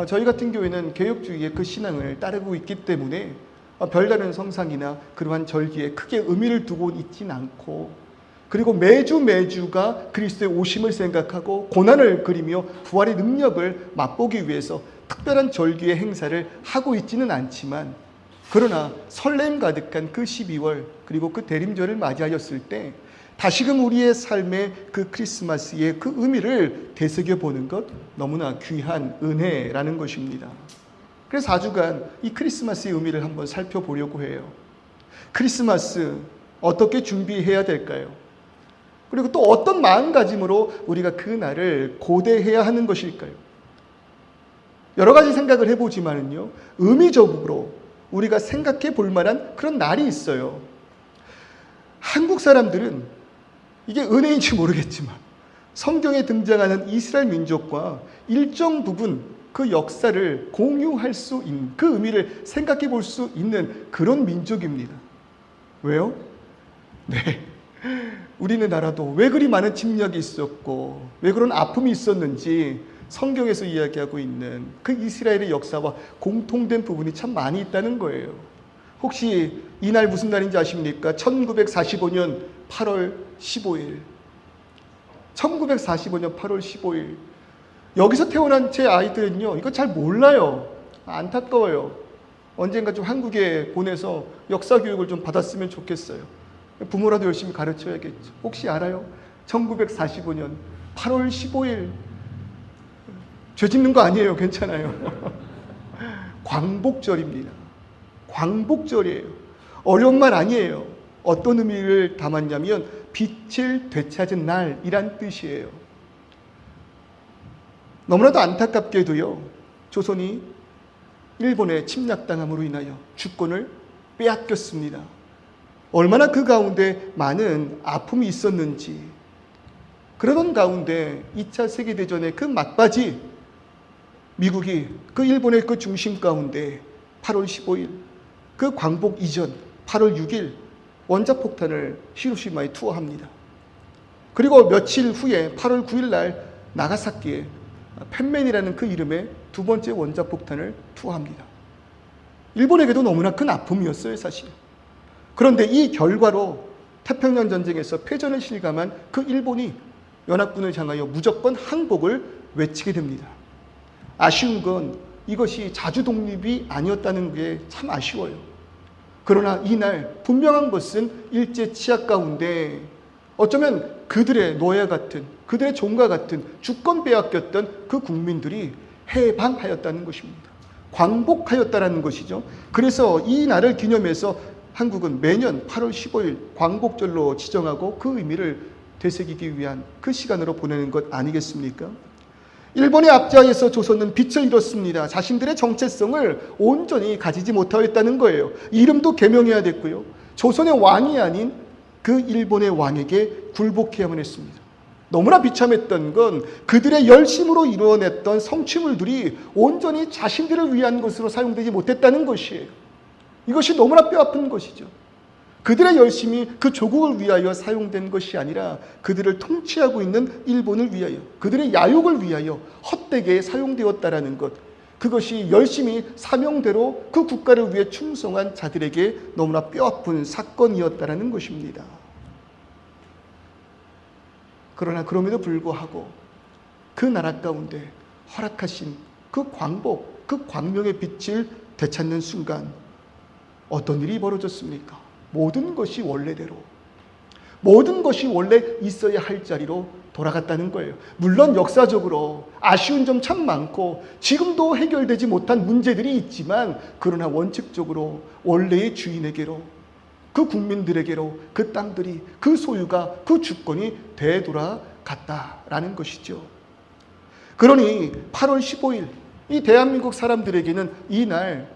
저희 같은 교회는 개혁주의의 그 신앙을 따르고 있기 때문에 별다른 성상이나 그러한 절기에 크게 의미를 두고 있진 않고, 그리고 매주가 그리스도의 오심을 생각하고 고난을 그리며 부활의 능력을 맛보기 위해서 특별한 절기의 행사를 하고 있지는 않지만, 그러나 설렘 가득한 그 12월 그리고 그 대림절을 맞이하였을 때 다시금 우리의 삶의 그 크리스마스의 그 의미를 되새겨보는 것, 너무나 귀한 은혜라는 것입니다. 그래서 4주간 이 크리스마스의 의미를 한번 살펴보려고 해요. 크리스마스 어떻게 준비해야 될까요? 그리고 또 어떤 마음가짐으로 우리가 그 날을 고대해야 하는 것일까요? 여러 가지 생각을 해보지만은요, 의미적으로 우리가 생각해 볼 만한 그런 날이 있어요. 한국 사람들은 이게 은혜인지 모르겠지만 성경에 등장하는 이스라엘 민족과 일정 부분 그 역사를 공유할 수 있는, 그 의미를 생각해 볼 수 있는 그런 민족입니다. 왜요? 네. 우리나라도 왜 그리 많은 침략이 있었고 왜 그런 아픔이 있었는지 성경에서 이야기하고 있는 그 이스라엘의 역사와 공통된 부분이 참 많이 있다는 거예요. 혹시 이날 무슨 날인지 아십니까? 1945년 8월 15일. 1945년 8월 15일. 여기서 태어난 제 아이들은요, 이거 잘 몰라요. 안타까워요. 언젠가 좀 한국에 보내서 역사 교육을 좀 받았으면 좋겠어요. 부모라도 열심히 가르쳐야겠죠. 혹시 알아요? 1945년 8월 15일. 죄 짓는 거 아니에요. 괜찮아요. 광복절입니다. 광복절이에요. 어려운 말 아니에요. 어떤 의미를 담았냐면 빛을 되찾은 날이란 뜻이에요. 너무나도 안타깝게도요, 조선이 일본의 침략당함으로 인하여 주권을 빼앗겼습니다. 얼마나 그 가운데 많은 아픔이 있었는지. 그러던 가운데 2차 세계대전의 그 막바지, 미국이 그 일본의 그 중심 가운데 8월 15일, 그 광복 이전 8월 6일 원자폭탄을 히로시마에 투하합니다. 그리고 며칠 후에 8월 9일 날 나가사키에 펜맨이라는 그 이름의 두 번째 원자폭탄을 투하합니다. 일본에게도 너무나 큰 아픔이었어요, 사실. 그런데 이 결과로 태평양 전쟁에서 패전을 실감한 그 일본이 연합군을 향하여 무조건 항복을 외치게 됩니다. 아쉬운 건 이것이 자주 독립이 아니었다는 게 참 아쉬워요. 그러나 이날 분명한 것은 일제 치하 가운데 어쩌면 그들의 노예 같은, 그들의 종과 같은 주권 빼앗겼던 그 국민들이 해방하였다는 것입니다. 광복하였다는 것이죠. 그래서 이 날을 기념해서 한국은 매년 8월 15일 광복절로 지정하고 그 의미를 되새기기 위한 그 시간으로 보내는 것 아니겠습니까? 일본의 압제하에서 조선은 빛을 잃었습니다. 자신들의 정체성을 온전히 가지지 못하였다는 거예요. 이름도 개명해야 됐고요. 조선의 왕이 아닌 그 일본의 왕에게 굴복해야만 했습니다. 너무나 비참했던 건 그들의 열심으로 이루어냈던 성취물들이 온전히 자신들을 위한 것으로 사용되지 못했다는 것이에요. 이것이 너무나 뼈아픈 것이죠. 그들의 열심이 그 조국을 위하여 사용된 것이 아니라 그들을 통치하고 있는 일본을 위하여, 그들의 야욕을 위하여 헛되게 사용되었다라는 것, 그것이 열심히 사명대로 그 국가를 위해 충성한 자들에게 너무나 뼈아픈 사건이었다라는 것입니다. 그러나 그럼에도 불구하고 그 나라 가운데 허락하신 그 광복, 그 광명의 빛을 되찾는 순간 어떤 일이 벌어졌습니까? 모든 것이 원래대로, 모든 것이 원래 있어야 할 자리로 돌아갔다는 거예요. 물론 역사적으로 아쉬운 점 참 많고 지금도 해결되지 못한 문제들이 있지만, 그러나 원칙적으로 원래의 주인에게로, 그 국민들에게로 그 땅들이, 그 소유가, 그 주권이 되돌아갔다라는 것이죠. 그러니 8월 15일 이 대한민국 사람들에게는 이 날,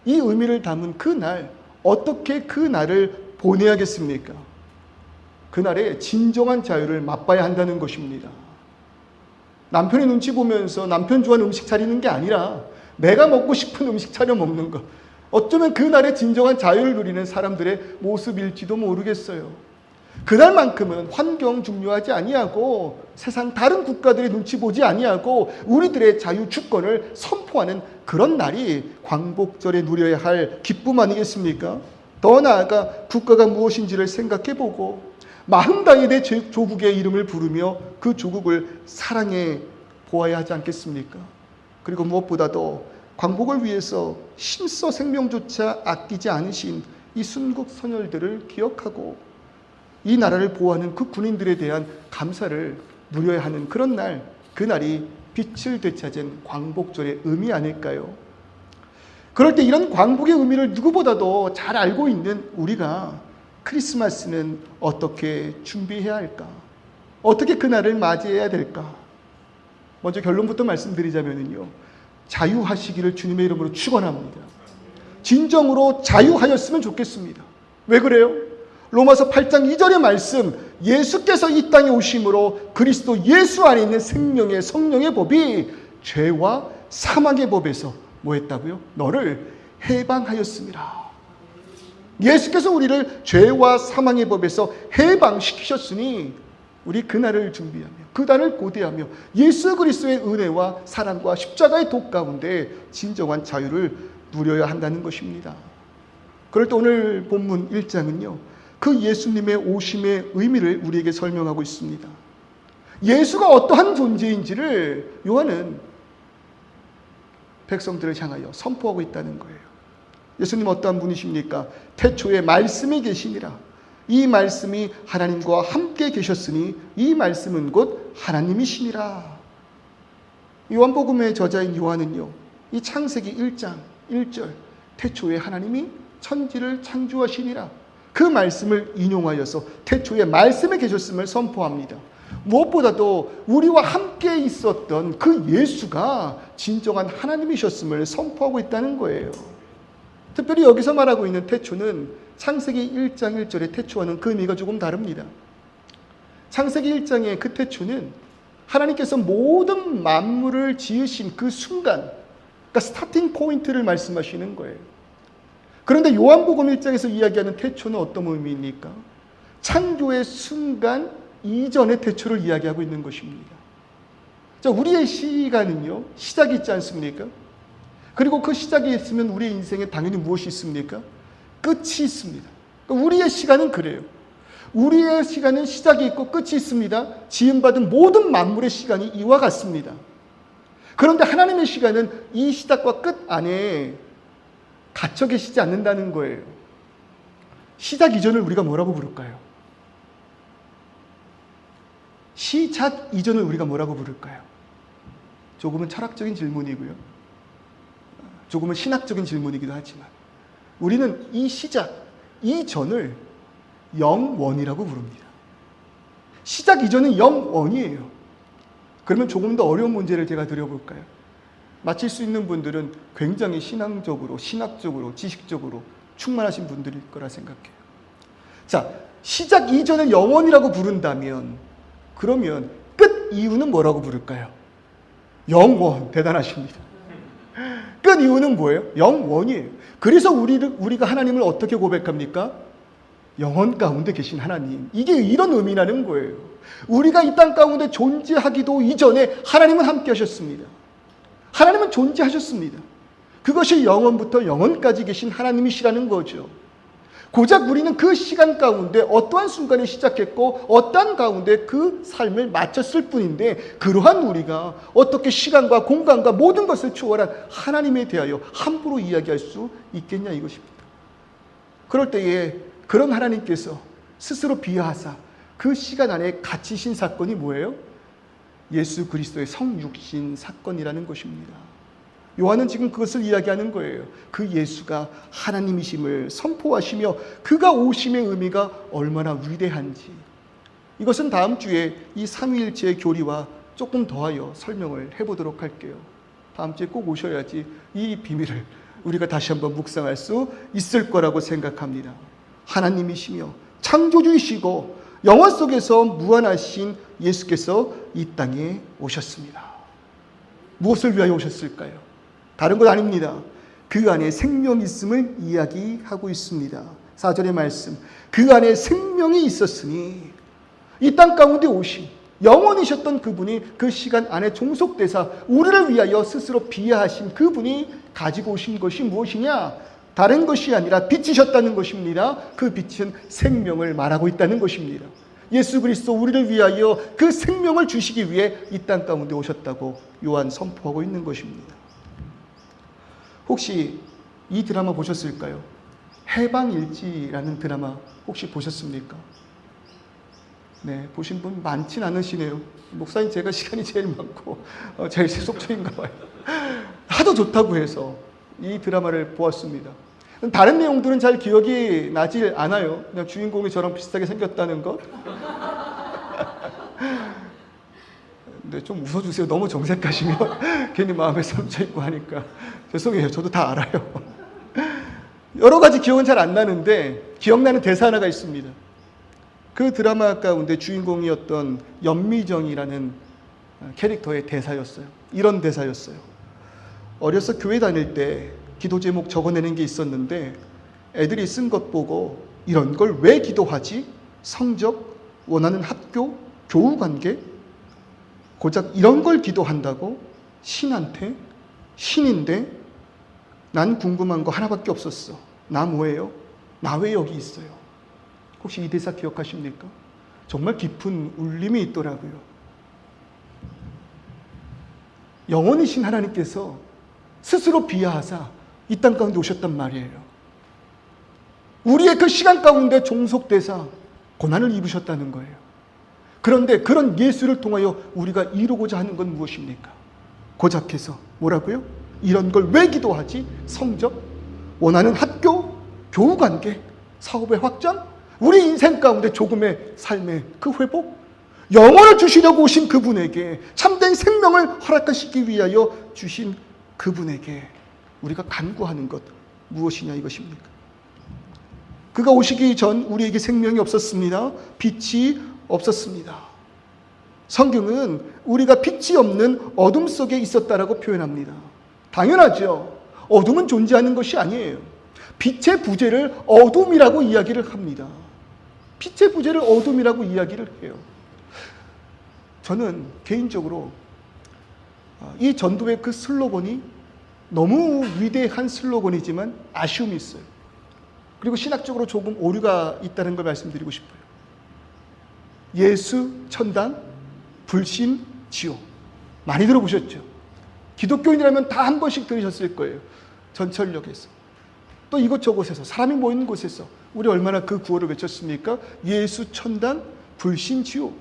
이 의미를 담은 그 날, 어떻게 그 날을 보내야겠습니까? 그날의 진정한 자유를 맛봐야 한다는 것입니다. 남편의 눈치 보면서 남편 좋아하는 음식 차리는 게 아니라 내가 먹고 싶은 음식 차려 먹는 것, 어쩌면 그날의 진정한 자유를 누리는 사람들의 모습일지도 모르겠어요. 그날만큼은 환경 중요하지 아니하고 세상 다른 국가들의 눈치 보지 아니하고 우리들의 자유 주권을 선포하는 그런 날이 광복절에 누려야 할 기쁨 아니겠습니까? 더 나아가 국가가 무엇인지를 생각해보고 마음 다해 내 조국의 이름을 부르며 그 조국을 사랑해 보아야 하지 않겠습니까? 그리고 무엇보다도 광복을 위해서 힘써 생명조차 아끼지 않으신 이 순국 선열들을 기억하고 이 나라를 보호하는 그 군인들에 대한 감사를 누려야 하는 그런 날, 그날이 빛을 되찾은 광복절의 의미 아닐까요? 그럴 때 이런 광복의 의미를 누구보다도 잘 알고 있는 우리가 크리스마스는 어떻게 준비해야 할까? 어떻게 그날을 맞이해야 될까? 먼저 결론부터 말씀드리자면요, 자유하시기를 주님의 이름으로 축원합니다. 진정으로 자유하였으면 좋겠습니다. 왜 그래요? 로마서 8장 2절의 말씀, 예수께서 이 땅에 오심으로 그리스도 예수 안에 있는 생명의 성령의 법이 죄와 사망의 법에서 뭐 했다고요? 너를 해방하였습니다. 예수께서 우리를 죄와 사망의 법에서 해방시키셨으니 우리 그날을 준비하며 그날을 고대하며 예수 그리스도의 은혜와 사랑과 십자가의 독 가운데 진정한 자유를 누려야 한다는 것입니다. 그럴 때 오늘 본문 1장은요, 그 예수님의 오심의 의미를 우리에게 설명하고 있습니다. 예수가 어떠한 존재인지를 요한은 백성들을 향하여 선포하고 있다는 거예요. 예수님 어떠한 분이십니까? 태초에 말씀이 계시니라. 이 말씀이 하나님과 함께 계셨으니 이 말씀은 곧 하나님이시니라. 요한복음의 저자인 요한은요, 이 창세기 1장 1절 태초에 하나님이 천지를 창조하시니라, 그 말씀을 인용하여서 태초에 말씀에 계셨음을 선포합니다. 무엇보다도 우리와 함께 있었던 그 예수가 진정한 하나님이셨음을 선포하고 있다는 거예요. 특별히 여기서 말하고 있는 태초는 창세기 1장 1절의 태초와는 그 의미가 조금 다릅니다. 창세기 1장의 그 태초는 하나님께서 모든 만물을 지으신 그 순간, 그러니까 스타팅 포인트를 말씀하시는 거예요. 그런데 요한복음 1장에서 이야기하는 태초는 어떤 의미입니까? 창조의 순간 이전의 태초를 이야기하고 있는 것입니다. 자, 우리의 시간은요, 시작이 있지 않습니까? 그리고 그 시작이 있으면 우리의 인생에 당연히 무엇이 있습니까? 끝이 있습니다. 그러니까 우리의 시간은 그래요. 우리의 시간은 시작이 있고 끝이 있습니다. 지음받은 모든 만물의 시간이 이와 같습니다. 그런데 하나님의 시간은 이 시작과 끝 안에 갇혀 계시지 않는다는 거예요. 시작 이전을 우리가 뭐라고 부를까요? 시작 이전을 우리가 뭐라고 부를까요? 조금은 철학적인 질문이고요, 조금은 신학적인 질문이기도 하지만 우리는 이 시작 이전을 영원이라고 부릅니다. 시작 이전은 영원이에요. 그러면 조금 더 어려운 문제를 제가 드려볼까요? 맞힐 수 있는 분들은 굉장히 신앙적으로, 신학적으로, 지식적으로 충만하신 분들일 거라 생각해요. 자, 시작 이전을 영원이라고 부른다면 그러면 끝 이후는 뭐라고 부를까요? 영원. 대단하십니다. 끝 이후는 뭐예요? 영원이에요. 그래서 우리가 하나님을 어떻게 고백합니까? 영원 가운데 계신 하나님. 이게 이런 의미라는 거예요. 우리가 이 땅 가운데 존재하기도 이전에 하나님은 함께 하셨습니다. 하나님은 존재하셨습니다. 그것이 영원부터 영원까지 계신 하나님이시라는 거죠. 고작 우리는 그 시간 가운데 어떠한 순간에 시작했고 어떠한 가운데 그 삶을 마쳤을 뿐인데, 그러한 우리가 어떻게 시간과 공간과 모든 것을 초월한 하나님에 대하여 함부로 이야기할 수 있겠냐 이것입니다. 그럴 때에 그런 하나님께서 스스로 비하하사 그 시간 안에 갇히신 사건이 뭐예요? 예수 그리스도의 성육신 사건이라는 것입니다. 요한은 지금 그것을 이야기하는 거예요. 그 예수가 하나님이심을 선포하시며 그가 오심의 의미가 얼마나 위대한지, 이것은 다음 주에 이 삼위일체의 교리와 조금 더하여 설명을 해보도록 할게요. 다음 주에 꼭 오셔야지 이 비밀을 우리가 다시 한번 묵상할 수 있을 거라고 생각합니다. 하나님이시며 창조주이시고 영원 속에서 무한하신 예수께서 이 땅에 오셨습니다. 무엇을 위하여 오셨을까요? 다른 것 아닙니다. 그 안에 생명이 있음을 이야기하고 있습니다. 4절의 말씀, 그 안에 생명이 있었으니 이 땅 가운데 오신 영원이셨던 그분이 그 시간 안에 종속되사 우리를 위하여 스스로 비하하신 그분이 가지고 오신 것이 무엇이냐? 다른 것이 아니라 빛이셨다는 것입니다. 그 빛은 생명을 말하고 있다는 것입니다. 예수 그리스도 우리를 위하여 그 생명을 주시기 위해 이 땅 가운데 오셨다고 요한 선포하고 있는 것입니다. 혹시 이 드라마 보셨을까요? 해방일지라는 드라마 혹시 보셨습니까? 네, 보신 분 많진 않으시네요. 목사님, 제가 시간이 제일 많고 제일 세속적인가 봐요. 하도 좋다고 해서 이 드라마를 보았습니다. 다른 내용들은 잘 기억이 나질 않아요. 그냥 주인공이 저랑 비슷하게 생겼다는 것. 근데 좀 웃어주세요. 너무 정색하시면 괜히 마음에 상처있고 하니까. 죄송해요. 저도 다 알아요. 여러 가지 기억은 잘 안 나는데 기억나는 대사 하나가 있습니다. 그 드라마 가운데 주인공이었던 연미정이라는 캐릭터의 대사였어요. 이런 대사였어요. 어려서 교회 다닐 때 기도 제목 적어내는 게 있었는데 애들이 쓴 것 보고 이런 걸 왜 기도하지? 성적, 원하는 학교, 교우관계? 고작 이런 걸 기도한다고? 신한테? 신인데? 난 궁금한 거 하나밖에 없었어. 나 뭐예요? 나 왜 여기 있어요? 혹시 이 대사 기억하십니까? 정말 깊은 울림이 있더라고요. 영원이신 하나님께서 스스로 비하하사 이 땅 가운데 오셨단 말이에요. 우리의 그 시간 가운데 종속되사 고난을 입으셨다는 거예요. 그런데 그런 예수를 통하여 우리가 이루고자 하는 건 무엇입니까? 고작해서 뭐라고요? 이런 걸 왜 기도하지? 성적, 원하는 학교, 교우관계, 사업의 확장, 우리 인생 가운데 조금의 삶의 그 회복, 영혼을 주시려고 오신 그분에게, 참된 생명을 허락하시기 위하여 주신 그분에게 우리가 간구하는 것 무엇이냐 이것입니까? 그가 오시기 전 우리에게 생명이 없었습니다. 빛이 없었습니다. 성경은 우리가 빛이 없는 어둠 속에 있었다라고 표현합니다. 당연하죠. 어둠은 존재하는 것이 아니에요. 빛의 부재를 어둠이라고 이야기를 합니다. 빛의 부재를 어둠이라고 이야기를 해요. 저는 개인적으로 이 전도의 그 슬로건이 너무 위대한 슬로건이지만 아쉬움이 있어요. 그리고 신학적으로 조금 오류가 있다는 걸 말씀드리고 싶어요. 예수, 천당, 불신, 지옥. 많이 들어보셨죠? 기독교인이라면 다 한 번씩 들으셨을 거예요. 전철역에서. 또 이곳저곳에서, 사람이 모이는 곳에서 우리 얼마나 그 구호를 외쳤습니까? 예수, 천당, 불신, 지옥.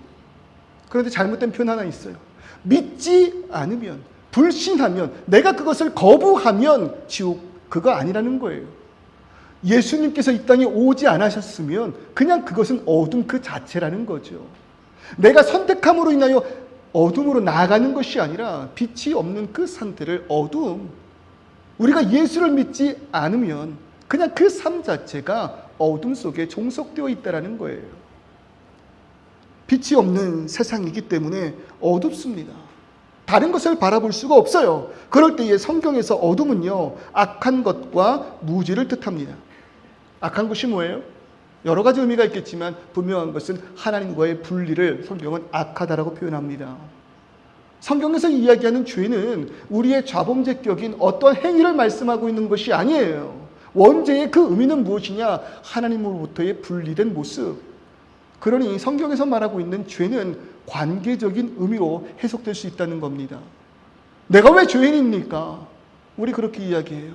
그런데 잘못된 표현 하나 있어요. 믿지 않으면, 불신하면, 내가 그것을 거부하면 지옥, 그거 아니라는 거예요. 예수님께서 이 땅에 오지 않으셨으면 그냥 그것은 어둠 그 자체라는 거죠. 내가 선택함으로 인하여 어둠으로 나아가는 것이 아니라 빛이 없는 그 상태를 어둠, 우리가 예수를 믿지 않으면 그냥 그 삶 자체가 어둠 속에 종속되어 있다는 거예요. 빛이 없는 세상이기 때문에 어둡습니다. 다른 것을 바라볼 수가 없어요. 그럴 때에 성경에서 어둠은요, 악한 것과 무지를 뜻합니다. 악한 것이 뭐예요? 여러 가지 의미가 있겠지만 분명한 것은 하나님과의 분리를 성경은 악하다라고 표현합니다. 성경에서 이야기하는 죄는 우리의 좌범죄격인 어떤 행위를 말씀하고 있는 것이 아니에요. 원죄의 그 의미는 무엇이냐? 하나님으로부터의 분리된 모습. 그러니 성경에서 말하고 있는 죄는 관계적인 의미로 해석될 수 있다는 겁니다. 내가 왜 죄인입니까? 우리 그렇게 이야기해요.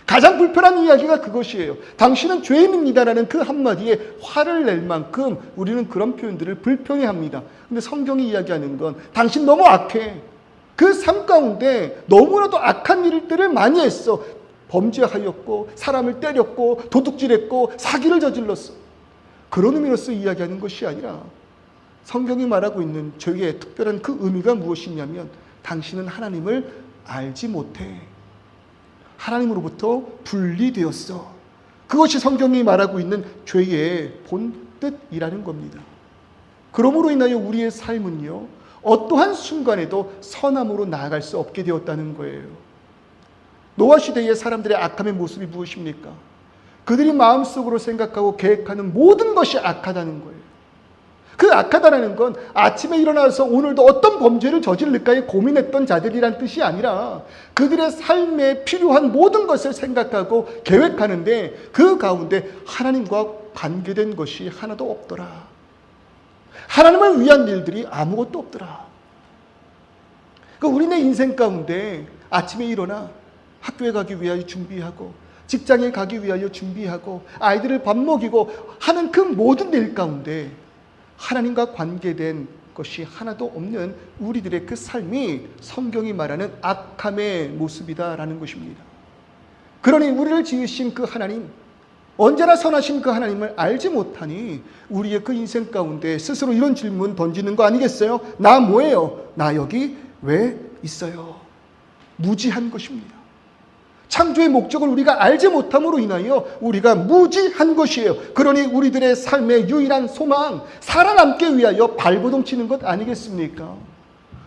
가장 불편한 이야기가 그것이에요. 당신은 죄인입니다라는 그 한마디에 화를 낼 만큼 우리는 그런 표현들을 불편해합니다. 근데 성경이 이야기하는 건 당신 너무 악해. 그 삶 가운데 너무나도 악한 일들을 많이 했어. 범죄하였고, 사람을 때렸고, 도둑질했고, 사기를 저질렀어. 그런 의미로서 이야기하는 것이 아니라 성경이 말하고 있는 죄의 특별한 그 의미가 무엇이냐면 당신은 하나님을 알지 못해. 하나님으로부터 분리되었어. 그것이 성경이 말하고 있는 죄의 본뜻이라는 겁니다. 그러므로 인하여 우리의 삶은요, 어떠한 순간에도 선함으로 나아갈 수 없게 되었다는 거예요. 노아 시대의 사람들의 악함의 모습이 무엇입니까? 그들이 마음속으로 생각하고 계획하는 모든 것이 악하다는 거예요. 그 악하다라는 건 아침에 일어나서 오늘도 어떤 범죄를 저지를까에 고민했던 자들이란 뜻이 아니라 그들의 삶에 필요한 모든 것을 생각하고 계획하는데 그 가운데 하나님과 관계된 것이 하나도 없더라. 하나님을 위한 일들이 아무것도 없더라. 우리네 인생 가운데 아침에 일어나 학교에 가기 위하여 준비하고 직장에 가기 위하여 준비하고 아이들을 밥 먹이고 하는 그 모든 일 가운데 하나님과 관계된 것이 하나도 없는 우리들의 그 삶이 성경이 말하는 악함의 모습이다라는 것입니다. 그러니 우리를 지으신 그 하나님, 언제나 선하신 그 하나님을 알지 못하니 우리의 그 인생 가운데 스스로 이런 질문 던지는 거 아니겠어요? 나 뭐예요? 나 여기 왜 있어요? 무지한 것입니다. 창조의 목적을 우리가 알지 못함으로 인하여 우리가 무지한 것이에요. 그러니 우리들의 삶의 유일한 소망, 살아남기 위하여 발버둥 치는 것 아니겠습니까?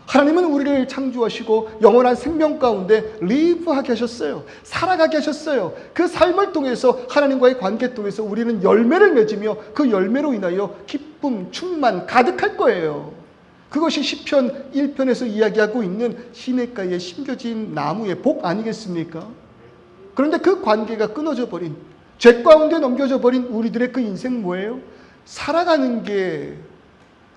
하나님은 우리를 창조하시고 영원한 생명 가운데 리브하게 하셨어요. 살아가게 하셨어요. 그 삶을 통해서 하나님과의 관계 통해서 우리는 열매를 맺으며 그 열매로 인하여 기쁨, 충만, 가득할 거예요. 그것이 시편 1편에서 이야기하고 있는 시냇가에 심겨진 나무의 복 아니겠습니까? 그런데 그 관계가 끊어져 버린, 죄 가운데 넘겨져 버린 우리들의 그 인생 뭐예요? 살아가는 게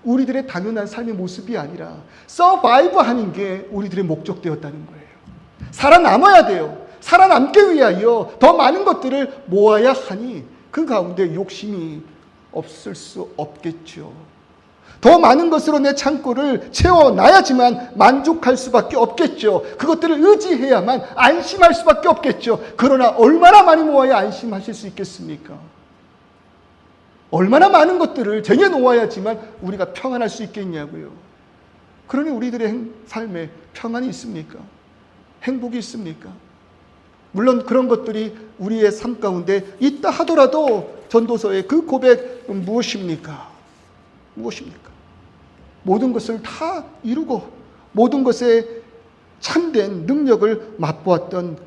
우리들의 당연한 삶의 모습이 아니라 서바이브 하는 게 우리들의 목적되었다는 거예요. 살아남아야 돼요. 살아남기 위하여 더 많은 것들을 모아야 하니 그 가운데 욕심이 없을 수 없겠죠. 더 많은 것으로 내 창고를 채워놔야지만 만족할 수밖에 없겠죠. 그것들을 의지해야만 안심할 수밖에 없겠죠. 그러나 얼마나 많이 모아야 안심하실 수 있겠습니까? 얼마나 많은 것들을 쟁여놓아야지만 우리가 평안할 수 있겠냐고요. 그러니 우리들의 삶에 평안이 있습니까? 행복이 있습니까? 물론 그런 것들이 우리의 삶 가운데 있다 하더라도 전도서의 그 고백은 무엇입니까? 무엇입니까? 모든 것을 다 이루고 모든 것에 참된 능력을 맛보았던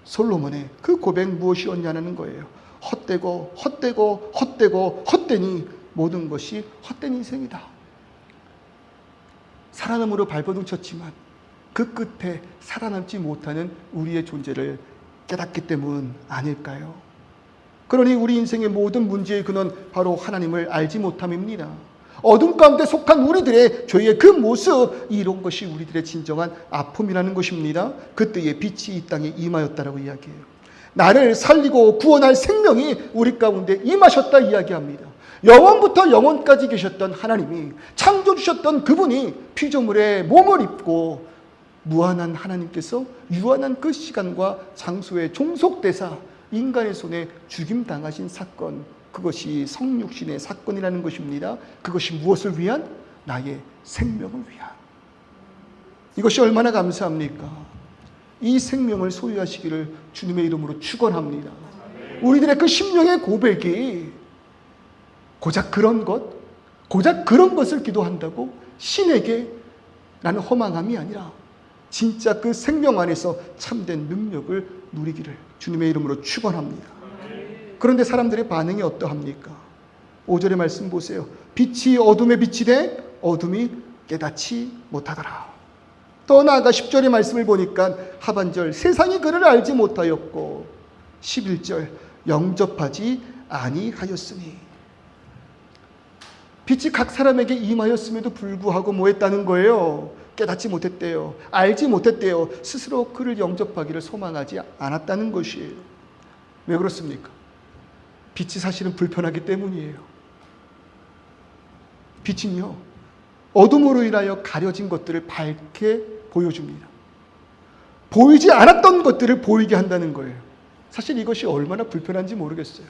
솔로몬의 그 고백 무엇이었냐는 거예요. 헛되고 헛되고 헛되고 헛되니 모든 것이 헛된 인생이다. 살아남으로 발버둥 쳤지만 그 끝에 살아남지 못하는 우리의 존재를 깨닫기 때문 아닐까요? 그러니 우리 인생의 모든 문제의 근원 바로 하나님을 알지 못함입니다. 어둠 가운데 속한 우리들의 죄의 그 모습, 이런 것이 우리들의 진정한 아픔이라는 것입니다. 그때의 빛이 이 땅에 임하였다라고 이야기해요. 나를 살리고 구원할 생명이 우리 가운데 임하셨다 이야기합니다. 영원부터 영원까지 계셨던 하나님이, 창조 주셨던 그분이 피조물의 몸을 입고 무한한 하나님께서 유한한 그 시간과 장소에 종속되사 인간의 손에 죽임당하신 사건, 그것이 성육신의 사건이라는 것입니다. 그것이 무엇을 위한? 나의 생명을 위한. 이것이 얼마나 감사합니까? 이 생명을 소유하시기를 주님의 이름으로 축원합니다. 우리들의 그 심령의 고백이 고작 그런 것을 기도한다고 신에게 나는 허망함이 아니라 진짜 그 생명 안에서 참된 능력을 누리기를 주님의 이름으로 축원합니다. 그런데 사람들의 반응이 어떠합니까? 5절의 말씀 보세요. 빛이 어둠에 비치되 어둠이 깨닫지 못하더라. 더 나아가 10절의 말씀을 보니까 하반절 세상이 그를 알지 못하였고 11절 영접하지 아니하였으니, 빛이 각 사람에게 임하였음에도 불구하고 뭐 했다는 거예요? 깨닫지 못했대요. 알지 못했대요. 스스로 그를 영접하기를 소망하지 않았다는 것이에요. 왜 그렇습니까? 빛이 사실은 불편하기 때문이에요. 빛은요, 어둠으로 인하여 가려진 것들을 밝게 보여줍니다. 보이지 않았던 것들을 보이게 한다는 거예요. 사실 이것이 얼마나 불편한지 모르겠어요.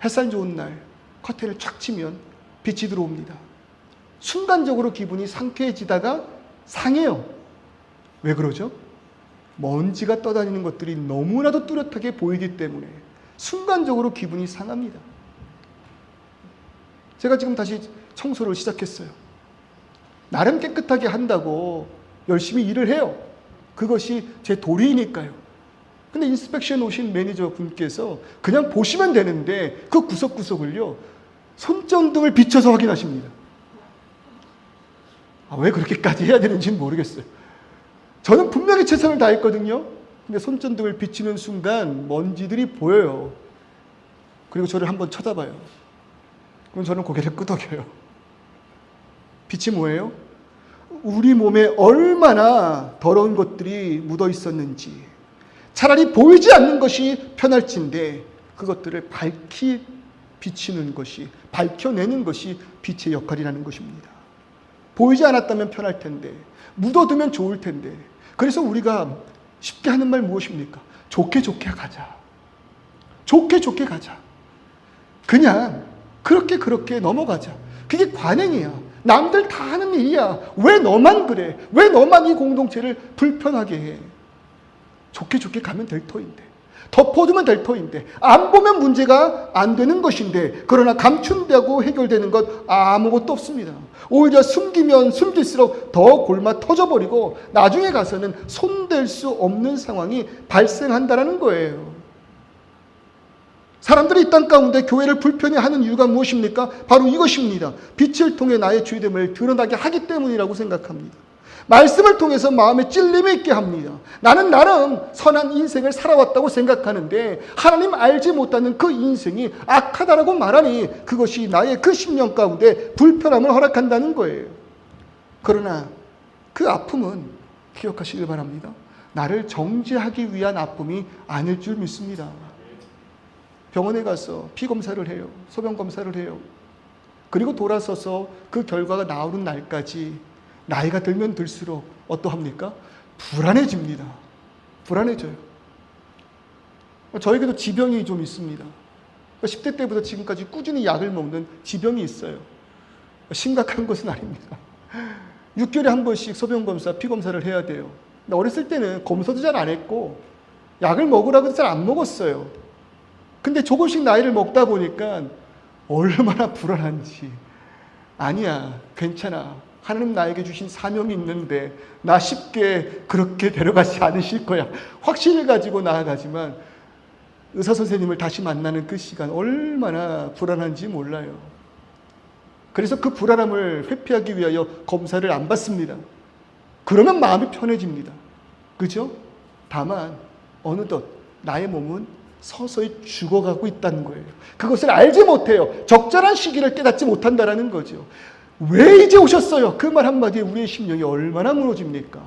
햇살 좋은 날 커튼을 쫙 치면 빛이 들어옵니다. 순간적으로 기분이 상쾌해지다가 상해요. 왜 그러죠? 먼지가 떠다니는 것들이 너무나도 뚜렷하게 보이기 때문에 순간적으로 기분이 상합니다. 제가 지금 다시 청소를 시작했어요. 나름 깨끗하게 한다고 열심히 일을 해요. 그것이 제 도리이니까요. 근데 인스펙션 오신 매니저 분께서 그냥 보시면 되는데 그 구석구석을요, 손전등을 비춰서 확인하십니다. 왜 그렇게까지 해야 되는지는 모르겠어요. 저는 분명히 최선을 다했거든요. 근데 손전등을 비치는 순간 먼지들이 보여요. 그리고 저를 한번 쳐다봐요. 그럼 저는 고개를 끄덕여요. 빛이 뭐예요? 우리 몸에 얼마나 더러운 것들이 묻어 있었는지, 차라리 보이지 않는 것이 편할진데 그것들을 밝히 비치는 것이, 밝혀내는 것이 빛의 역할이라는 것입니다. 보이지 않았다면 편할 텐데, 묻어두면 좋을 텐데. 그래서 우리가 쉽게 하는 말 무엇입니까? 좋게 좋게 가자. 좋게 좋게 가자. 그냥 그렇게 넘어가자. 그게 관행이야. 남들 다 하는 일이야. 왜 너만 그래? 왜 너만 이 공동체를 불편하게 해? 좋게 좋게 가면 될 터인데, 덮어두면 될 터인데, 안 보면 문제가 안 되는 것인데, 그러나 감춘다고 해결되는 것 아무것도 없습니다. 오히려 숨기면 숨길수록 더 골마 터져버리고 나중에 가서는 손댈 수 없는 상황이 발생한다는 거예요. 사람들이 이 땅 가운데 교회를 불편해하는 이유가 무엇입니까? 바로 이것입니다. 빛을 통해 나의 죄됨을 드러나게 하기 때문이라고 생각합니다. 말씀을 통해서 마음에 찔림이 있게 합니다. 나는 나름 선한 인생을 살아왔다고 생각하는데 하나님 알지 못하는 그 인생이 악하다라고 말하니 그것이 나의 그 심령 가운데 불편함을 허락한다는 거예요. 그러나 그 아픔은 기억하시길 바랍니다. 나를 정죄하기 위한 아픔이 아닐 줄 믿습니다. 병원에 가서 피 검사를 해요. 소변 검사를 해요. 그리고 돌아서서 그 결과가 나오는 날까지 나이가 들면 들수록 어떠합니까? 불안해집니다. 불안해져요. 저에게도 지병이 좀 있습니다. 10대 때부터 지금까지 꾸준히 약을 먹는 지병이 있어요. 심각한 것은 아닙니다. 6개월에 한 번씩 소변 검사, 피 검사를 해야 돼요. 근데 어렸을 때는 검사도 잘 안 했고 약을 먹으라고 해도 잘 안 먹었어요. 근데 조금씩 나이를 먹다 보니까 얼마나 불안한지. 아니야, 괜찮아. 하나님 나에게 주신 사명이 있는데 나 쉽게 그렇게 데려가지 않으실 거야. 확신을 가지고 나아가지만 의사 선생님을 다시 만나는 그 시간 얼마나 불안한지 몰라요. 그래서 그 불안함을 회피하기 위하여 검사를 안 받습니다. 그러면 마음이 편해집니다. 그죠? 다만 어느덧 나의 몸은 서서히 죽어가고 있다는 거예요. 그것을 알지 못해요. 적절한 시기를 깨닫지 못한다는 거죠. 왜 이제 오셨어요? 그 말 한마디에 우리의 심령이 얼마나 무너집니까?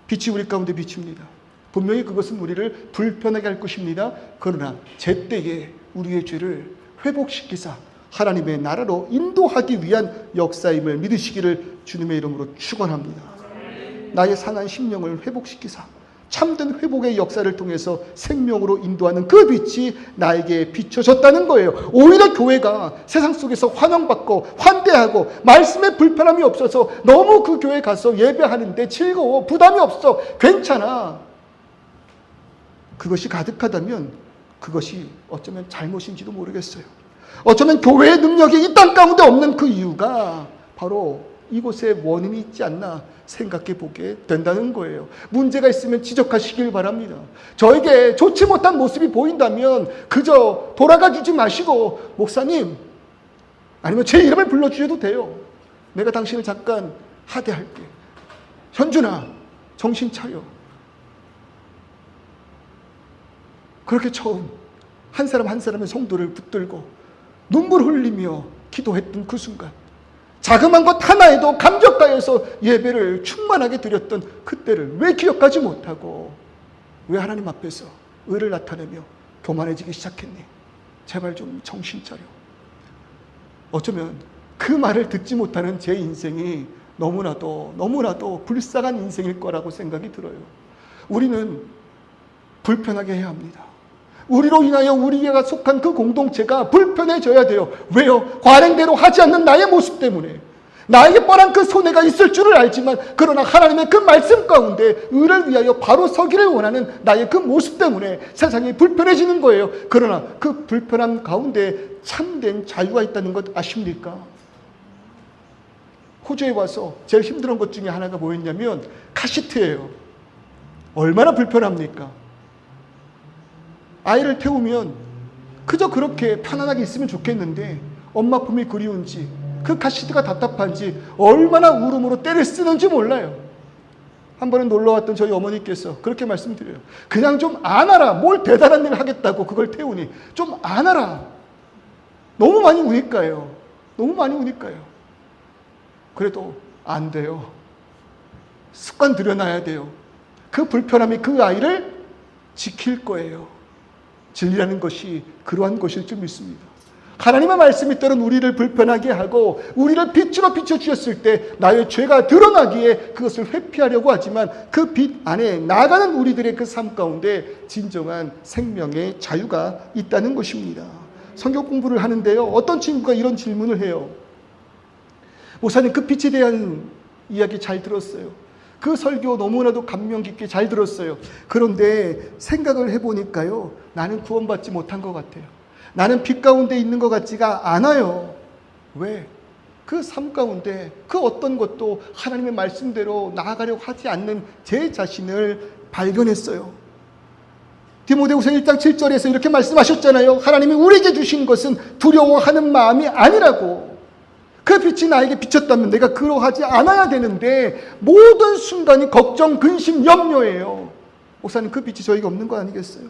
빛이 우리 가운데 비칩니다. 분명히 그것은 우리를 불편하게 할 것입니다. 그러나 제때에 우리의 죄를 회복시키사 하나님의 나라로 인도하기 위한 역사임을 믿으시기를 주님의 이름으로 축원합니다. 나의 상한 심령을 회복시키사 참된 회복의 역사를 통해서 생명으로 인도하는 그 빛이 나에게 비춰졌다는 거예요. 오히려 교회가 세상 속에서 환영받고 환대하고 말씀에 불편함이 없어서 너무 그 교회 가서 예배하는데 즐거워, 부담이 없어, 괜찮아. 그것이 가득하다면 그것이 어쩌면 잘못인지도 모르겠어요. 어쩌면 교회의 능력이 이 땅 가운데 없는 그 이유가 바로 이곳에 원인이 있지 않나 생각해 보게 된다는 거예요. 문제가 있으면 지적하시길 바랍니다. 저에게 좋지 못한 모습이 보인다면 그저 돌아가 주지 마시고 목사님 아니면 제 이름을 불러주셔도 돼요. 내가 당신을 잠깐 하대할게. 현준아 정신 차려. 그렇게 처음 한 사람 한 사람의 성도를 붙들고 눈물 흘리며 기도했던 그 순간 자그만 것 하나에도 감격가에서 예배를 충만하게 드렸던 그때를 왜 기억하지 못하고 왜 하나님 앞에서 의를 나타내며 교만해지기 시작했니? 제발 좀 정신 차려. 어쩌면 그 말을 듣지 못하는 제 인생이 너무나도 불쌍한 인생일 거라고 생각이 들어요. 우리는 불편하게 해야 합니다. 우리로 인하여 우리가 속한 그 공동체가 불편해져야 돼요. 왜요? 관행대로 하지 않는 나의 모습 때문에. 나에게 뻔한 그 손해가 있을 줄을 알지만 그러나 하나님의 그 말씀 가운데 의를 위하여 바로 서기를 원하는 나의 그 모습 때문에 세상이 불편해지는 거예요. 그러나 그 불편함 가운데 참된 자유가 있다는 것 아십니까? 호주에 와서 제일 힘들은 것 중에 하나가 뭐였냐면 카시트예요. 얼마나 불편합니까? 아이를 태우면 그저 그렇게 편안하게 있으면 좋겠는데 엄마 품이 그리운지 그 가시드가 답답한지 얼마나 울음으로 때를 쓰는지 몰라요. 한 번은 놀러 왔던 저희 어머니께서 그렇게 말씀드려요. 그냥 좀 안아라. 뭘 대단한 일을 하겠다고 그걸 태우니 좀 안아라. 너무 많이 우니까요. 너무 많이 우니까요. 그래도 안 돼요. 습관 들여놔야 돼요. 그 불편함이 그 아이를 지킬 거예요. 진리라는 것이 그러한 것일 줄 믿습니다. 하나님의 말씀이 때론 우리를 불편하게 하고 우리를 빛으로 비춰주셨을 때 나의 죄가 드러나기에 그것을 회피하려고 하지만 그 빛 안에 나아가는 우리들의 그 삶 가운데 진정한 생명의 자유가 있다는 것입니다. 성경 공부를 하는데요, 어떤 친구가 이런 질문을 해요. 목사님, 그 빛에 대한 이야기 잘 들었어요. 그 설교 너무나도 감명 깊게 잘 들었어요. 그런데 생각을 해보니까요, 나는 구원받지 못한 것 같아요. 나는 빛 가운데 있는 것 같지가 않아요. 왜? 그 삶 가운데 그 어떤 것도 하나님의 말씀대로 나아가려고 하지 않는 제 자신을 발견했어요. 디모데후서 1장 7절에서 이렇게 말씀하셨잖아요. 하나님이 우리에게 주신 것은 두려워하는 마음이 아니라고. 그 빛이 나에게 비쳤다면 내가 그러하지 않아야 되는데 모든 순간이 걱정, 근심, 염려예요. 목사님, 그 빛이 저에게 없는 거 아니겠어요?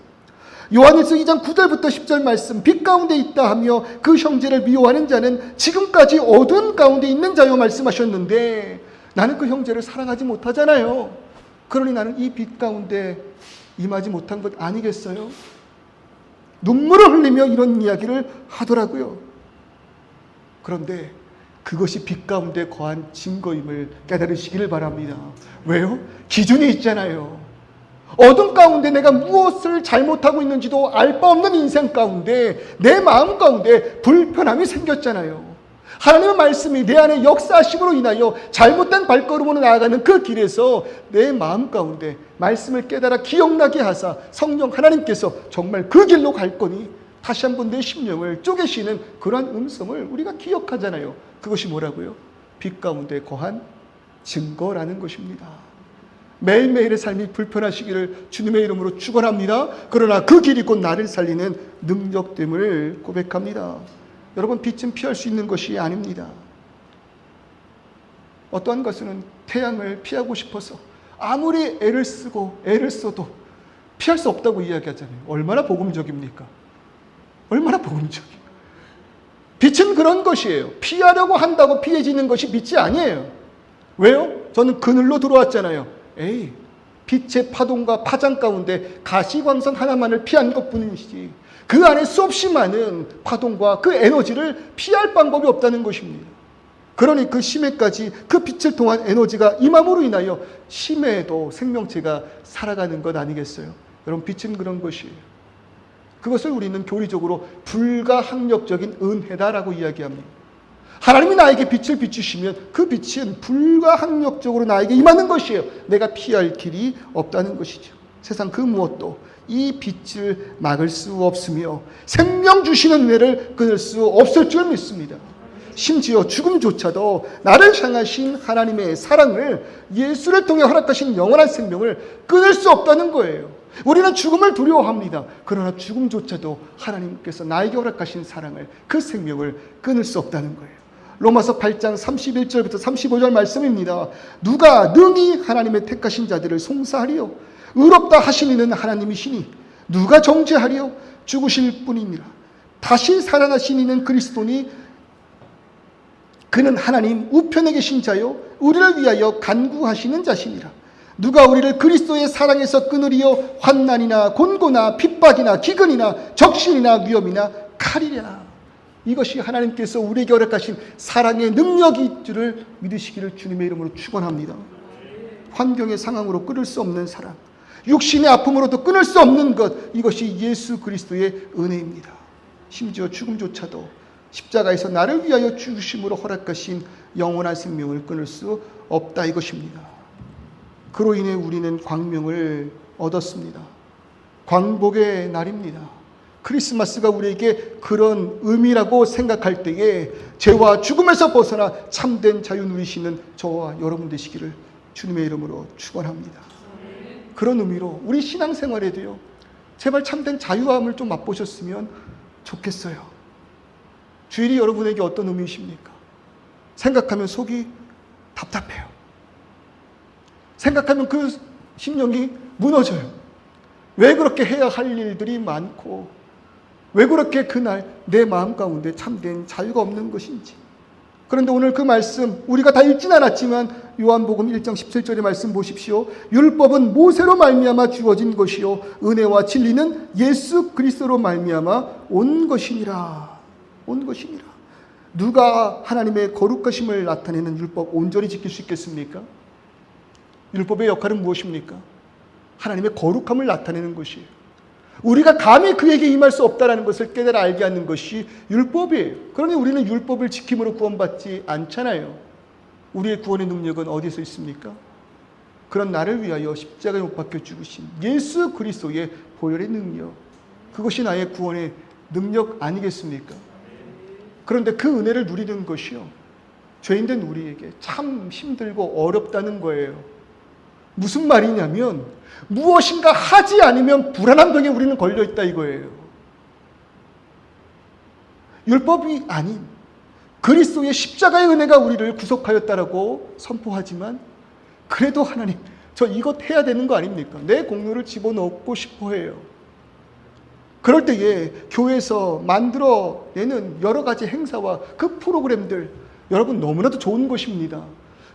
요한일서 2장 9절부터 10절 말씀, 빛 가운데 있다 하며 그 형제를 미워하는 자는 지금까지 어두운 가운데 있는 자요 말씀하셨는데 나는 그 형제를 사랑하지 못하잖아요. 그러니 나는 이 빛 가운데 임하지 못한 것 아니겠어요? 눈물을 흘리며 이런 이야기를 하더라고요. 그런데 그것이 빛 가운데 거한 증거임을 깨달으시기를 바랍니다. 왜요? 기준이 있잖아요. 어둠 가운데 내가 무엇을 잘못하고 있는지도 알 바 없는 인생 가운데 내 마음 가운데 불편함이 생겼잖아요. 하나님의 말씀이 내 안에 역사하심으로 인하여 잘못된 발걸음으로 나아가는 그 길에서 내 마음 가운데 말씀을 깨달아 기억나게 하사 성령 하나님께서 정말 그 길로 갈 거니 다시 한번 내 심령을 쪼개시는 그러한 음성을 우리가 기억하잖아요. 그것이 뭐라고요? 빛 가운데 거한 증거라는 것입니다. 매일매일의 삶이 불편하시기를 주님의 이름으로 축원합니다. 그러나 그 길이 곧 나를 살리는 능력됨을 고백합니다. 여러분, 빛은 피할 수 있는 것이 아닙니다. 어떠한 것은 태양을 피하고 싶어서 아무리 애를 써도 피할 수 없다고 이야기하잖아요. 얼마나 복음적입니까? 얼마나 복음적이에요. 빛은 그런 것이에요. 피하려고 한다고 피해지는 것이 빛이 아니에요. 왜요? 저는 그늘로 들어왔잖아요. 빛의 파동과 파장 가운데 가시광선 하나만을 피한 것뿐이지 그 안에 수없이 많은 파동과 그 에너지를 피할 방법이 없다는 것입니다. 그러니 그 심해까지 그 빛을 통한 에너지가 임함으로 인하여 심해에도 생명체가 살아가는 것 아니겠어요? 여러분, 빛은 그런 것이에요. 그것을 우리는 교리적으로 불가항력적인 은혜다라고 이야기합니다. 하나님이 나에게 빛을 비추시면 그 빛은 불가항력적으로 나에게 임하는 것이에요. 내가 피할 길이 없다는 것이죠. 세상 그 무엇도 이 빛을 막을 수 없으며 생명 주시는 은혜를 끊을 수 없을 줄 믿습니다. 심지어 죽음조차도 나를 향하신 하나님의 사랑을, 예수를 통해 허락하신 영원한 생명을 끊을 수 없다는 거예요. 우리는 죽음을 두려워합니다. 그러나 죽음조차도 하나님께서 나에게 허락하신 사랑을, 그 생명을 끊을 수 없다는 거예요. 로마서 8장 31절부터 35절 말씀입니다. 누가 능히 하나님의 택하신 자들을 송사하리요? 의롭다 하신 이는 하나님이시니 누가 정죄하리요? 죽으실 뿐이니라. 다시 살아나신 이는 그리스도니 그는 하나님 우편에 계신 자요 우리를 위하여 간구하시는 자시니라. 누가 우리를 그리스도의 사랑에서 끊으리요? 환난이나 곤고나 핍박이나 기근이나 적신이나 위험이나 칼이랴. 이것이 하나님께서 우리에게 허락하신 사랑의 능력이 줄을 믿으시기를 주님의 이름으로 축원합니다. 환경의 상황으로 끊을 수 없는 사랑, 육신의 아픔으로도 끊을 수 없는 것, 이것이 예수 그리스도의 은혜입니다. 심지어 죽음조차도 십자가에서 나를 위하여 죽으심으로 허락하신 영원한 생명을 끊을 수 없다 이것입니다. 그로 인해 우리는 광명을 얻었습니다. 광복의 날입니다. 크리스마스가 우리에게 그런 의미라고 생각할 때에 죄와 죽음에서 벗어나 참된 자유 누리시는 저와 여러분 되시기를 주님의 이름으로 축원합니다. 그런 의미로 우리 신앙생활에도요, 제발 참된 자유함을 좀 맛보셨으면 좋겠어요. 주일이 여러분에게 어떤 의미이십니까? 생각하면 속이 답답해요. 생각하면 그 심령이 무너져요. 왜 그렇게 해야 할 일들이 많고, 왜 그렇게 그날 내 마음 가운데 참된 자유가 없는 것인지. 그런데 오늘 그 말씀 우리가 다 읽진 않았지만 요한복음 1장 17절의 말씀 보십시오. 율법은 모세로 말미암아 주어진 것이요 은혜와 진리는 예수 그리스도로 말미암아 온 것이니라. 온 것이니라. 누가 하나님의 거룩하심을 나타내는 율법 온전히 지킬 수 있겠습니까? 율법의 역할은 무엇입니까? 하나님의 거룩함을 나타내는 것이에요. 우리가 감히 그에게 임할 수 없다는 것을 깨달아 알게 하는 것이 율법이에요. 그러니 우리는 율법을 지킴으로 구원받지 않잖아요. 우리의 구원의 능력은 어디서 있습니까? 그런 나를 위하여 십자가에 못 박혀 죽으신 예수 그리스도의 보혈의 능력, 그것이 나의 구원의 능력 아니겠습니까? 그런데 그 은혜를 누리는 것이요, 죄인된 우리에게 참 힘들고 어렵다는 거예요. 무슨 말이냐면 무엇인가 하지 않으면 불안한 병에 우리는 걸려있다 이거예요. 율법이 아닌 그리스도의 십자가의 은혜가 우리를 구속하였다라고 선포하지만, 그래도 하나님 저 이것 해야 되는 거 아닙니까? 내 공로를 집어넣고 싶어 해요. 그럴 때에 교회에서 만들어내는 여러 가지 행사와 그 프로그램들, 여러분 너무나도 좋은 것입니다.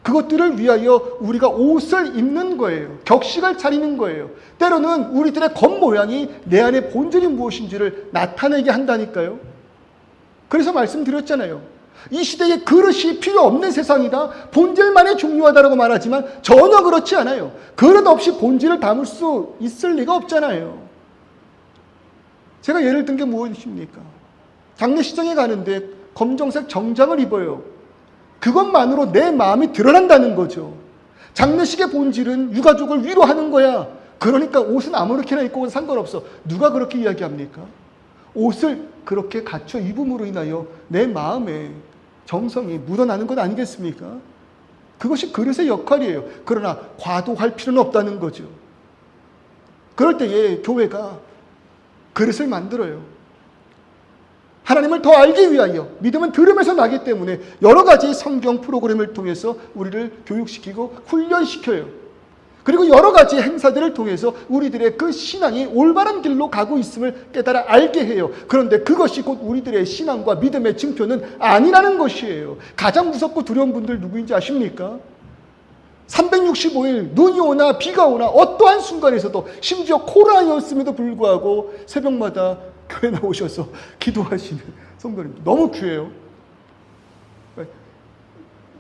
그것들을 위하여 우리가 옷을 입는 거예요. 격식을 차리는 거예요. 때로는 우리들의 겉모양이 내 안의 본질이 무엇인지를 나타내게 한다니까요. 그래서 말씀드렸잖아요. 이 시대에 그릇이 필요 없는 세상이다, 본질만이 중요하다고 말하지만 전혀 그렇지 않아요. 그릇 없이 본질을 담을 수 있을 리가 없잖아요. 제가 예를 든 게 무엇입니까? 장례식장에 가는데 검정색 정장을 입어요. 그것만으로 내 마음이 드러난다는 거죠. 장례식의 본질은 유가족을 위로하는 거야. 그러니까 옷은 아무렇게나 입고 상관없어. 누가 그렇게 이야기합니까? 옷을 그렇게 갖춰 입음으로 인하여 내 마음에 정성이 묻어나는 것 아니겠습니까? 그것이 그릇의 역할이에요. 그러나 과도할 필요는 없다는 거죠. 그럴 때에 교회가 그릇을 만들어요. 하나님을 더 알기 위하여. 믿음은 들음에서 나기 때문에 여러 가지 성경 프로그램을 통해서 우리를 교육시키고 훈련시켜요. 그리고 여러 가지 행사들을 통해서 우리들의 그 신앙이 올바른 길로 가고 있음을 깨달아 알게 해요. 그런데 그것이 곧 우리들의 신앙과 믿음의 증표는 아니라는 것이에요. 가장 무섭고 두려운 분들 누구인지 아십니까? 365일 눈이 오나 비가 오나 어떠한 순간에서도, 심지어 코로나였음에도 불구하고 새벽마다 교회 나오셔서 기도하시는 성도님 너무 귀해요.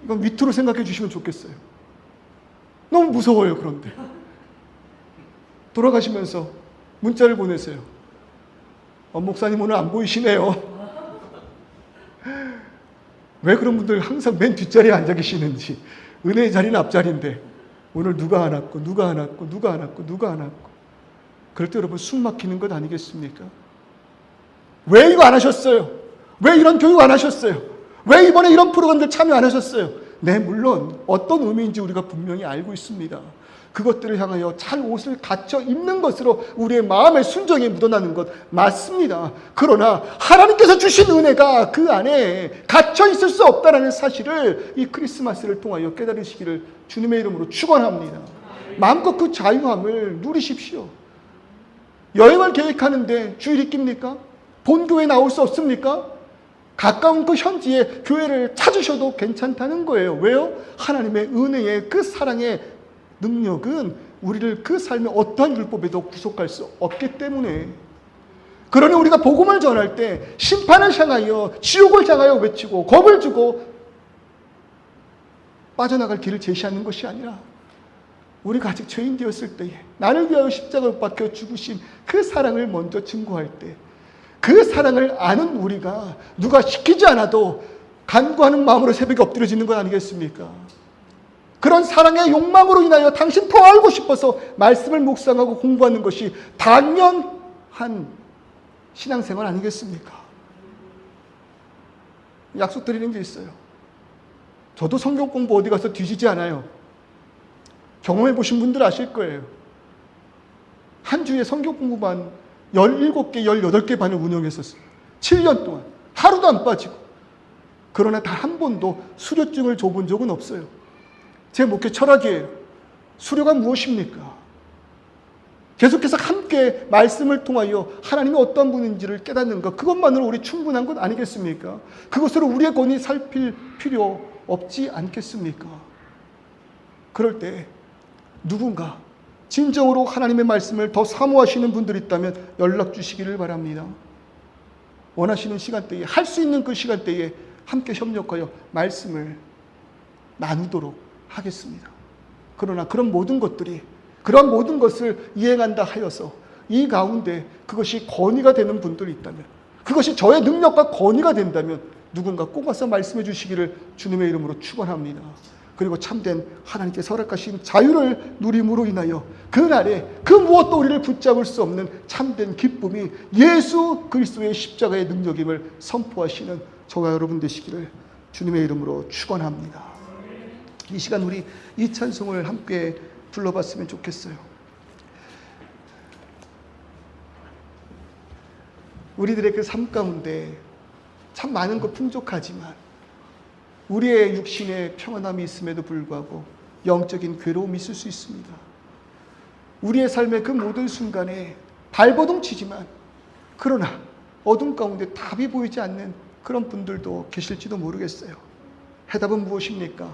이건 위트로 생각해 주시면 좋겠어요. 너무 무서워요. 그런데 돌아가시면서 문자를 보내세요. 목사님 오늘 안 보이시네요. 왜 그런 분들 항상 맨 뒷자리에 앉아 계시는지. 은혜의 자리는 앞자리인데 오늘 누가 안 왔고 누가 안 왔고 누가 안 왔고 누가 안 왔고. 그럴 때 여러분 숨 막히는 것 아니겠습니까? 왜 이거 안 하셨어요? 왜 이런 교육 안 하셨어요? 왜 이번에 이런 프로그램들 참여 안 하셨어요? 네, 물론 어떤 의미인지 우리가 분명히 알고 있습니다. 그것들을 향하여 잘 옷을 갖춰 입는 것으로 우리의 마음의 순정이 묻어나는 것 맞습니다. 그러나 하나님께서 주신 은혜가 그 안에 갇혀 있을 수 없다는 사실을 이 크리스마스를 통하여 깨달으시기를 주님의 이름으로 축원합니다. 마음껏 그 자유함을 누리십시오. 여행을 계획하는데 주일이 낍니까? 본교회에 나올 수 없습니까? 가까운 그 현지에 교회를 찾으셔도 괜찮다는 거예요. 왜요? 하나님의 은혜의 그 사랑의 능력은 우리를 그 삶의 어떠한 율법에도 구속할 수 없기 때문에. 그러니 우리가 복음을 전할 때 심판을 향하여, 지옥을 향하여 외치고 겁을 주고 빠져나갈 길을 제시하는 것이 아니라, 우리가 아직 죄인 되었을 때에 나를 위하여 십자가에 못 박혀 죽으신 그 사랑을 먼저 증거할 때, 그 사랑을 아는 우리가 누가 시키지 않아도 간구하는 마음으로 새벽에 엎드려지는 것 아니겠습니까? 그런 사랑의 욕망으로 인하여 당신 더 알고 싶어서 말씀을 묵상하고 공부하는 것이 당연한 신앙생활 아니겠습니까? 약속드리는 게 있어요. 저도 성경 공부 어디 가서 뒤지지 않아요. 경험해 보신 분들 아실 거예요. 한 주에 성경 공부만 17개, 18개 반을 운영했었어요. 7년 동안 하루도 안 빠지고. 그러나 단 한 번도 수료증을 줘본 적은 없어요. 제 목회 철학이에요. 수료가 무엇입니까? 계속해서 함께 말씀을 통하여 하나님이 어떤 분인지를 깨닫는 것, 그것만으로 우리 충분한 것 아니겠습니까? 그것으로 우리의 권위 살필 필요 없지 않겠습니까? 그럴 때 누군가 진정으로 하나님의 말씀을 더 사모하시는 분들이 있다면 연락 주시기를 바랍니다. 원하시는 시간대에, 할 수 있는 그 시간대에 함께 협력하여 말씀을 나누도록 하겠습니다. 그러나 그런 모든 것들이, 그런 모든 것을 이행한다 하여서 이 가운데 그것이 권위가 되는 분들이 있다면, 그것이 저의 능력과 권위가 된다면 누군가 꼭 와서 말씀해 주시기를 주님의 이름으로 축원합니다. 그리고 참된 하나님께서 허락하신 자유를 누림으로 인하여 그날에 그 무엇도 우리를 붙잡을 수 없는 참된 기쁨이 예수 그리스도의 십자가의 능력임을 선포하시는 저와 여러분 되시기를 주님의 이름으로 축원합니다. 이 시간 우리 이 찬송을 함께 불러봤으면 좋겠어요. 우리들의 그 삶 가운데 참 많은 것 풍족하지만 우리의 육신에 평안함이 있음에도 불구하고 영적인 괴로움이 있을 수 있습니다. 우리의 삶의 그 모든 순간에 발버둥 치지만 그러나 어둠 가운데 답이 보이지 않는 그런 분들도 계실지도 모르겠어요. 해답은 무엇입니까?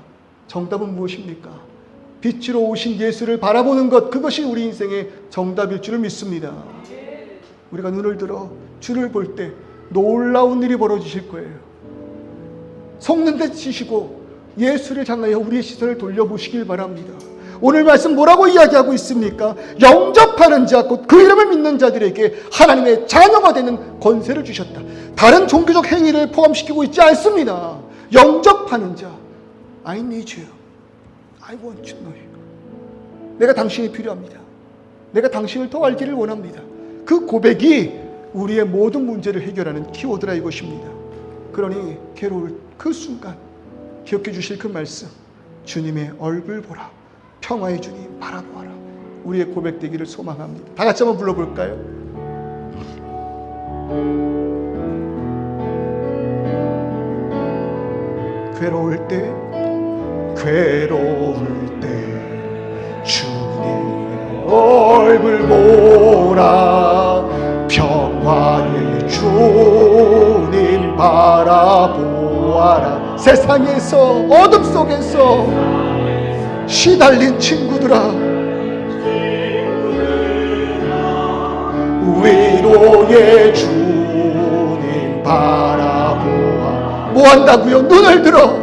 정답은 무엇입니까? 빛으로 오신 예수를 바라보는 것, 그것이 우리 인생의 정답일 줄을 믿습니다. 우리가 눈을 들어 주를 볼 때 놀라운 일이 벌어지실 거예요. 속는 데 치시고 예수를 향하여 우리의 시선을 돌려보시길 바랍니다. 오늘 말씀 뭐라고 이야기하고 있습니까? 영접하는 자, 곧 그 이름을 믿는 자들에게 하나님의 자녀가 되는 권세를 주셨다. 다른 종교적 행위를 포함시키고 있지 않습니다. 영접하는 자, I need you, I want to know you. 내가 당신이 필요합니다. 내가 당신을 더 알기를 원합니다. 그 고백이 우리의 모든 문제를 해결하는 키워드라 이것입니다. 그러니 괴로울 그 순간 기억해 주실 그 말씀, 주님의 얼굴 보라, 평화의 주님 바라보아라, 우리의 고백되기를 소망합니다. 다 같이 한번 불러볼까요? 괴로울 때 주님의 얼굴 보라, 평화의 주님 바라보아라. 세상에서, 어둠 속에서 시달린 친구들아, 위로의 주님 바라보아. 뭐 한다고요? 눈을 들어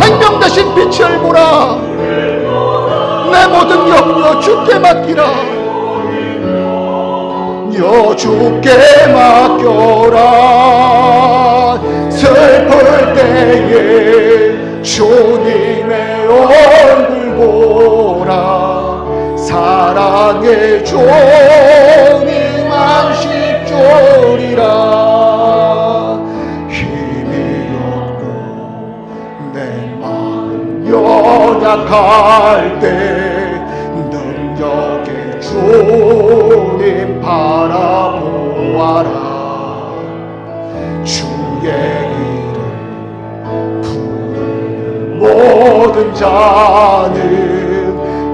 생명 대신 빛을 보라. 내 모든 염려 주께 맡기라. 주께 맡겨라. 슬플 때에 주님의 얼굴 보라. 사랑의 주님 안식주리라. 연약할 때 능력의 주님 바라보아라. 주의 이름 부르는 모든 자는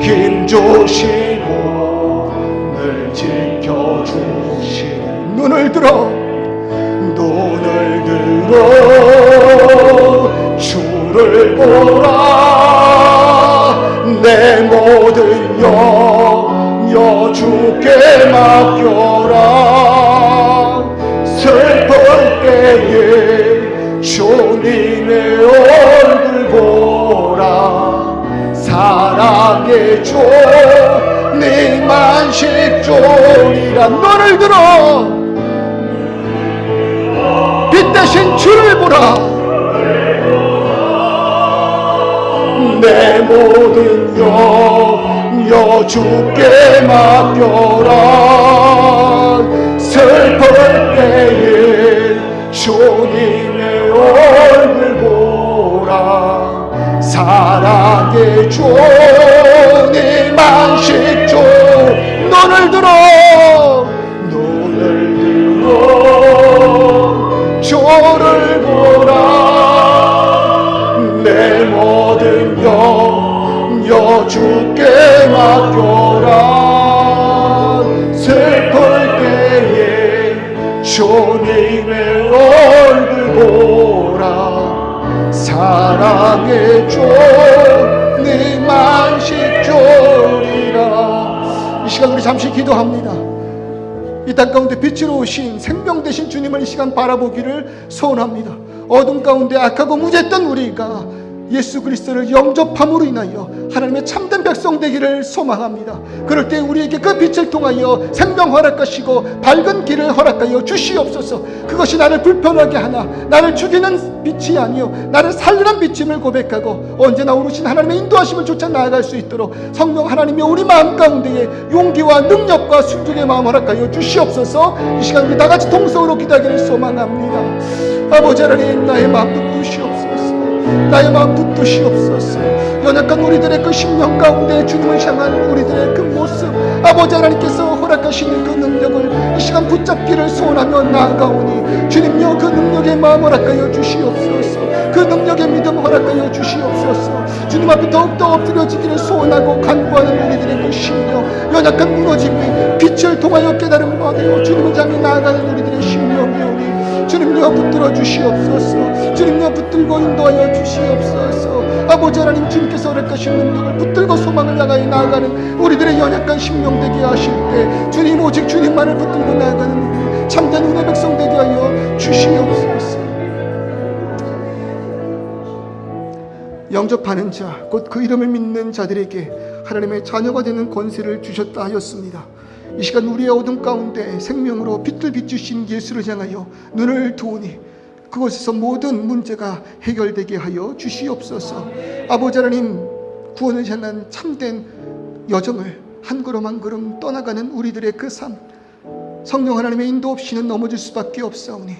힘주시고 늘 지켜주시니. 눈을 들어 주를 보라. 내 모든 염려 주께 맡겨라. 슬플 때에 주님의 얼굴 보라. 사랑의 주님 안식주리라. 너를 들어 빛 대신 주를 보라. 내 모든 염려 주께 맡겨라. 슬플 때에 주님의 얼굴 보라. 사랑의 주님 안식주. 눈을 들어 저를 보라. 내 모든 영여 주께 맡겨라. 슬플 때에 주님의 얼굴 보라. 사랑의 주님 안식 주리라. 이 시간 우리 잠시 기도합니다. 이 땅 가운데 빛으로 오신 생명 되신 주님을 이 시간 바라보기를 소원합니다. 어둠 가운데 악하고 무죄했던 우리가 예수 그리스도를 영접함으로 인하여 하나님의 참된 백성 되기를 소망합니다. 그럴 때 우리에게 그 빛을 통하여 생명 허락하시고 밝은 길을 허락하여 주시옵소서. 그것이 나를 불편하게 하나 나를 죽이는 빛이 아니요 나를 살리는 빛임을 고백하고 언제나 오르신 하나님의 인도하심을 쫓아 나아갈 수 있도록 성령 하나님이 우리 마음 가운데에 용기와 능력과 순종의 마음 허락하여 주시옵소서. 이 시간 우리 다같이 동성으로 기도하기를 소망합니다. 아버지 하나님, 나의 마음도 부으시옵소서. 나의 마음 붙드시옵소서. 연약한 우리들의 그 심령 가운데 주님을 향한 우리들의 그 모습, 아버지 하나님께서 허락하시는 그 능력을 이 시간 붙잡기를 소원하며 나아가오니 주님여 그 능력의 마음 허락하여 주시옵소서. 그 능력의 믿음 허락하여 주시옵소서. 주님 앞에 더욱더 엎드려지기를 소원하고 간구하는 우리들의 그 심령, 연약한 무너짐이 빛을 통하여 깨달음 받으여 주님을 향해 나아가는 우리들의 심령이오니 주님여 붙들어 주시옵소서. 주님여 붙들고 인도하여 주시옵소서. 아버지 하나님, 주님께서 허락하신 능력을 붙들고 소망을 향하여 나아가는 우리들의 연약한 심령 되게 하실 때 주님, 오직 주님만을 붙들고 나아가는 우리 참된 은혜 백성 되게 하여 주시옵소서. 영접하는 자, 곧 그 이름을 믿는 자들에게 하나님의 자녀가 되는 권세를 주셨다 하였습니다. 이 시간 우리의 어둠 가운데 생명으로 빛을 비추신 예수를 향하여 눈을 두오니 그곳에서 모든 문제가 해결되게 하여 주시옵소서. 아버지 하나님, 구원을 향한 참된 여정을 한 걸음 한 걸음 떠나가는 우리들의 그 삶, 성령 하나님의 인도 없이는 넘어질 수밖에 없사오니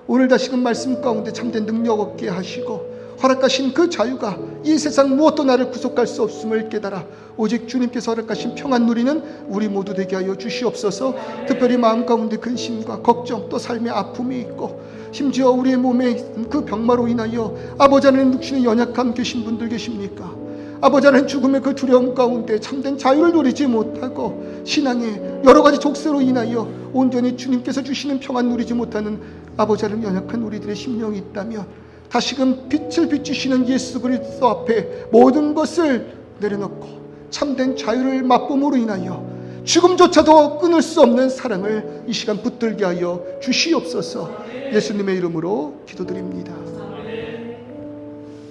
오늘 다시금 말씀 가운데 참된 능력 얻게 하시고 허락하신 그 자유가 이 세상 무엇도 나를 구속할 수 없음을 깨달아 오직 주님께서 허락하신 평안 누리는 우리 모두 되게 하여 주시옵소서. 특별히 마음 가운데 근심과 걱정, 또 삶의 아픔이 있고 심지어 우리의 몸에 그 병마로 인하여 아버지 하나님 육신의 연약함 계신 분들 계십니까? 아버지 하나님, 죽음의 그 두려움 가운데 참된 자유를 누리지 못하고 신앙의 여러 가지 족쇄로 인하여 온전히 주님께서 주시는 평안 누리지 못하는 아버지 하나님 연약한 우리들의 심령이 있다면 다시금 빛을 비추시는 예수 그리스도 앞에 모든 것을 내려놓고 참된 자유를 맛봄으로 인하여 죽음조차도 끊을 수 없는 사랑을 이 시간 붙들게 하여 주시옵소서. 예수님의 이름으로 기도드립니다.